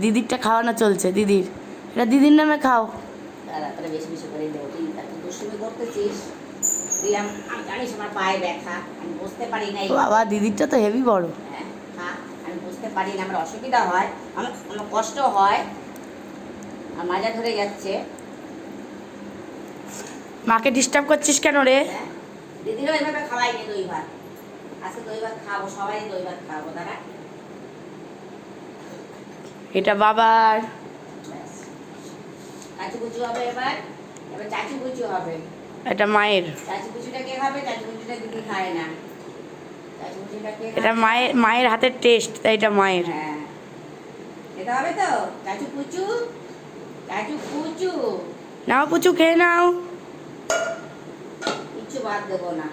দিদিরটা খাওয়ানো চলছে, দিদির এটা দিদির নামে খাও। তাড়াতাড়ি বেশি বেশি করে দেবো। তুই এত দুষ্টুমি করতেছিস, তুই আমি জানিস আমার পায়ে ব্যথা, আমি বুঝতে পারি না। বাবা দিদিরটা তো হেভি বড়। হ্যাঁ খা, আমি বুঝতে পারি না, আমার অসুবিধা হয়, আমার আমার কষ্ট হয়, আর মাজা ধরে যাচ্ছে। মাকে ডিস্টার্ব করছিস কেন রে? হ্যাঁ দিদিরও এভাবে খাওয়াই নি দই ভাত, আজকে দই ভাত খাবো, সবাই দই ভাত খাবো। তারা এটা বাবার। চাচু কুচু হবে এবার, এবার চাচু কুচু হবে। এটা মায়ের। চাচু কুচুটা কে খাবে? চাচু কুচুটা দিদি খায় না। চাচু কুচুটা কে এটা খাবে? মায়ের, মায়ের হাতের টেস্ট, তাই এটা মায়ের। হ্যাঁ খেতে হবে তো। চাচু কুচু, চাচু কুচু। নাও পুচু খেয়ে নাও। কিচ্ছু বাদ দেবো না।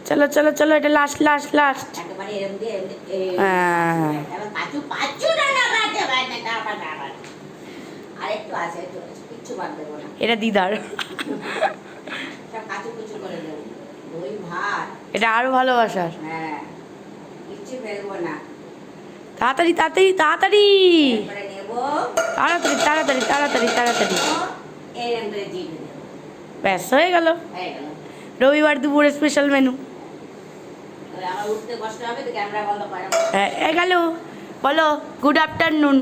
চলো চলো চলো, এটা লাস্ট লাস্ট লাস্ট। একেবারে এরম দিয়ে হ্যাঁ। এবার কাচু পাচু না না কাটে বাইরে কাটা কাটা। আর একটু আছে, একটু আছে, কিচ্ছু বাদ দেবো না। এটা দিদার। সব কাচু কুচু করে দেবো। দই ভাত। এটা আরো ভালোবাসার। হ্যাঁ কিচ্ছু ফেলবো না। তাড়াতাড়ি তাড়াতাড়ি তাড়াতাড়ি এরপরে নেবো, তাড়াতাড়ি তাড়াতাড়ি তাড়াতাড়ি তাড়াতাড়ি। এরম করে জিভে দেবো। ব্যাস হয়ে গেল হয়ে গেল। রবিবার দুপুরে স্পেশাল মেনু। আমার উঠতে কষ্ট হবে তো, ক্যামেরা বন্ধ করে। হ্যাঁ গেল। বলো গুড আফটারনুন।